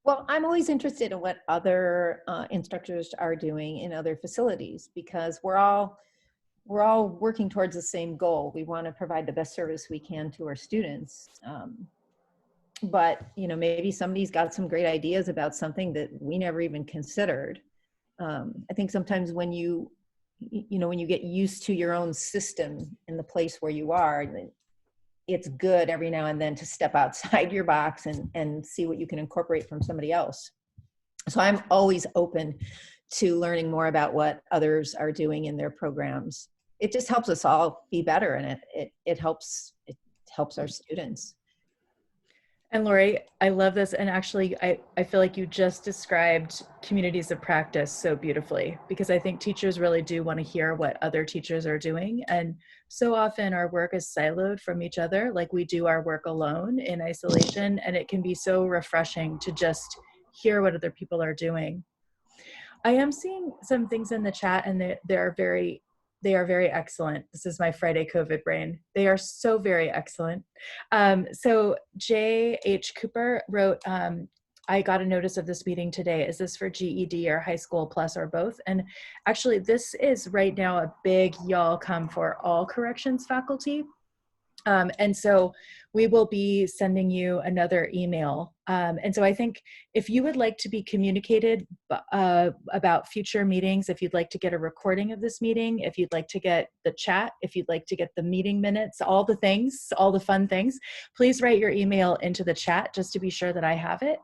Well, I'm always interested in what other instructors are doing in other facilities, because we're all working towards the same goal. We want to provide the best service we can to our students. But maybe somebody's got some great ideas about something that we never even considered. I think sometimes when you get used to your own system in the place where you are, it's good every now and then to step outside your box and see what you can incorporate from somebody else. So I'm always open to learning more about what others are doing in their programs. It just helps us all be better, and it helps our students. And Lori, I love this. And actually, I feel like you just described communities of practice so beautifully, because I think teachers really do want to hear what other teachers are doing. And so often our work is siloed from each other, like we do our work alone in isolation. And it can be so refreshing to just hear what other people are doing. I am seeing some things in the chat, and they are very excellent. This is my Friday COVID brain. They are so very excellent. So J.H. Cooper wrote, I got a notice of this meeting today. Is this for GED or high school plus or both? And actually, this is right now a big y'all come for all corrections faculty. And so we will be sending you another email. And so I think if you would like to be communicated about future meetings, if you'd like to get a recording of this meeting, if you'd like to get the chat, if you'd like to get the meeting minutes, all the things, all the fun things, please write your email into the chat just to be sure that I have it.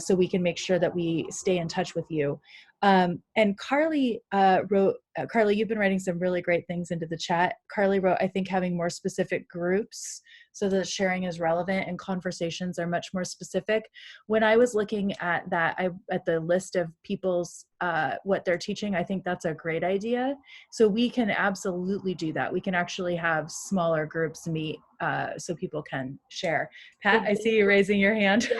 So we can make sure that we stay in touch with you. And Carly wrote, Carly, you've been writing some really great things into the chat. Carly wrote, I think having more specific groups so that sharing is relevant and conversations are much more specific. When I was looking at that, at the list of people's, what they're teaching, I think that's a great idea. So we can absolutely do that. We can actually have smaller groups meet so people can share. Pat, I see you raising your hand.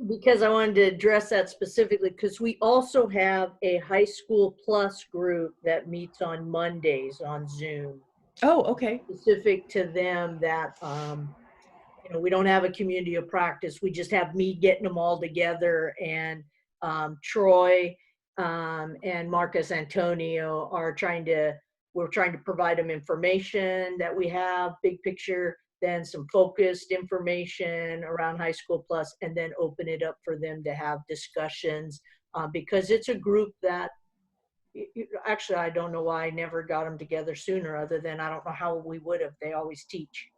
Because I wanted to address that specifically, because we also have a high school plus group that meets on Mondays on Zoom. Oh, okay. Specific to them that, we don't have a community of practice. We just have me getting them all together, and Troy and Marcus Antonio we're trying to provide them information that we have, big picture, then some focused information around high school plus, and then open it up for them to have discussions because it's a group that actually, I don't know why I never got them together sooner, other than I don't know how we would have. They always teach.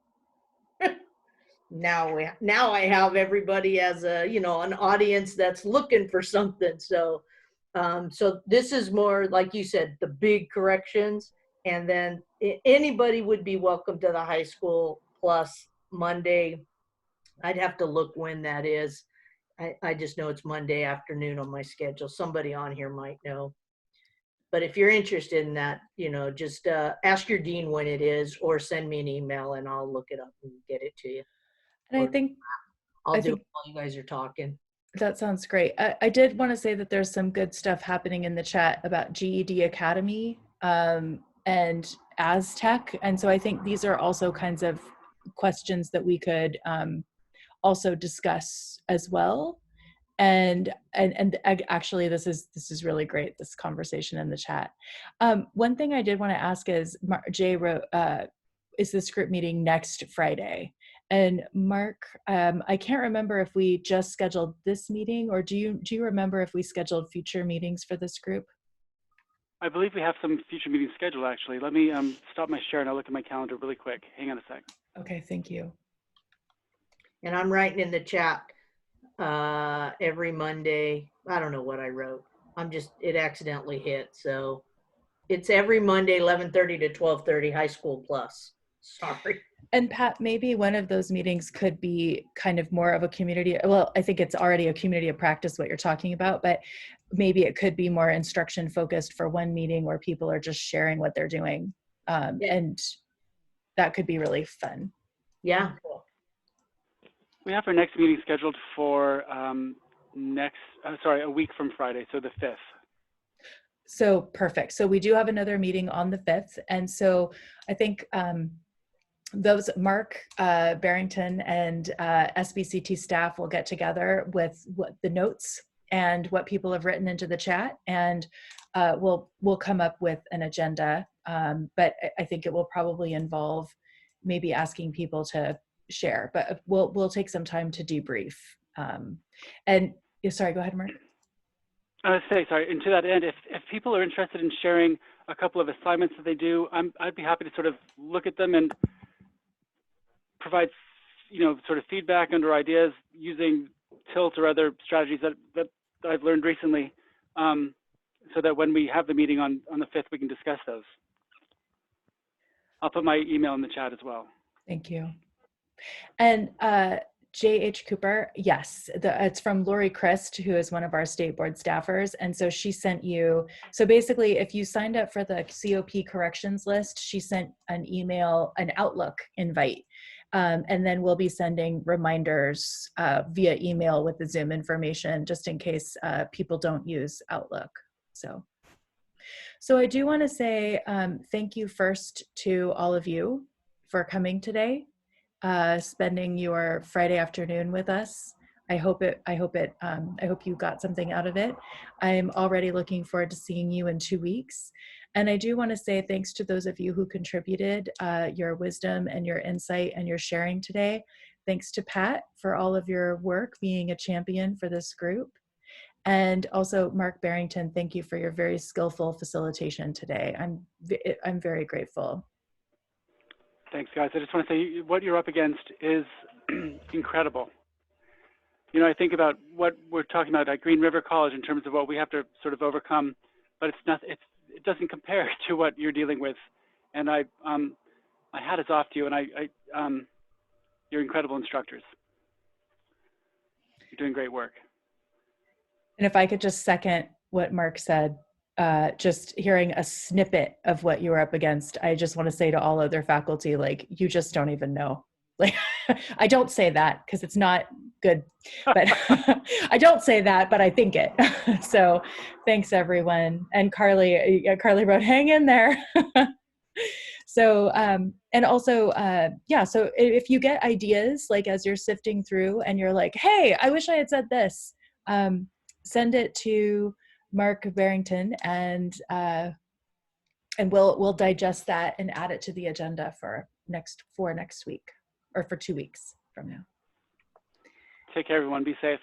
Now I have everybody as an audience that's looking for something. So this is more, like you said, the big corrections, and then anybody would be welcome to the high school plus Monday. I'd have to look when that is. I just know it's Monday afternoon on my schedule. Somebody on here might know. But if you're interested in that, just ask your dean when it is, or send me an email and I'll look it up and get it to you. And I think I'll do it while you guys are talking. That sounds great. I did want to say that there's some good stuff happening in the chat about GED Academy and Aztec. And so I think these are also kinds of questions that we could also discuss as well. Actually, this is really great, this conversation in the chat. One thing I did want to ask is, Jay wrote, is this group meeting next Friday? And Mark, I can't remember if we just scheduled this meeting, or do you remember if we scheduled future meetings for this group? I believe we have some future meetings scheduled, actually. Let me stop my share and I'll look at my calendar really quick. Hang on a sec. Okay, thank you. And I'm writing in the chat every Monday. I don't know what I wrote. It accidentally hit. So it's every Monday, 11:30 to 12:30, High School Plus. Sorry. And Pat, maybe one of those meetings could be kind of more of a community, well, I think it's already a community of practice what you're talking about, but maybe it could be more instruction focused for one meeting where people are just sharing what they're doing. Yeah. And that could be really fun. Yeah. Cool. We have our next meeting scheduled for a week from Friday, so the 5th. So perfect. So we do have another meeting on the 5th. And so I think those Mark Barrington and SBCT staff will get together with what the notes and what people have written into the chat, and we'll come up with an agenda. But I think it will probably involve maybe asking people to share, but we'll take some time to debrief. And sorry, go ahead, Mark. And to that end, if people are interested in sharing a couple of assignments that they do, I'd be happy to sort of look at them and provide, sort of feedback under ideas using Tilt or other strategies that I've learned recently, so that when we have the meeting on the 5th, we can discuss those. I'll put my email in the chat as well. Thank you. And J.H. Cooper, yes, it's from Lori Christ, who is one of our state board staffers. And so she sent you, so basically if you signed up for the COP corrections list, she sent an email, an Outlook invite. And then we'll be sending reminders via email with the Zoom information, just in case people don't use Outlook. So I do want to say thank you first to all of you for coming today, spending your Friday afternoon with us. I hope you got something out of it. I'm already looking forward to seeing you in 2 weeks. And I do want to say thanks to those of you who contributed your wisdom and your insight and your sharing today. Thanks to Pat for all of your work being a champion for this group. And also Mark Barrington, thank you for your very skillful facilitation today. I'm very grateful. Thanks, guys. I just want to say what you're up against is incredible. I think about what we're talking about at Green River College in terms of what we have to sort of overcome, but it doesn't compare to what you're dealing with. And my hat is off to you, and you're incredible instructors. You're doing great work. And if I could just second what Mark said, just hearing a snippet of what you were up against, I just want to say to all other faculty, like, you just don't even know. Like, I don't say that because it's not good, but I don't say that, but I think it. So thanks everyone. And Carly wrote, hang in there. So, and also, so if you get ideas, like as you're sifting through and you're like, hey, I wish I had said this, send it to Mark Barrington, and we'll digest that and add it to the agenda for next week, or for 2 weeks from now. Take care, everyone. Be safe.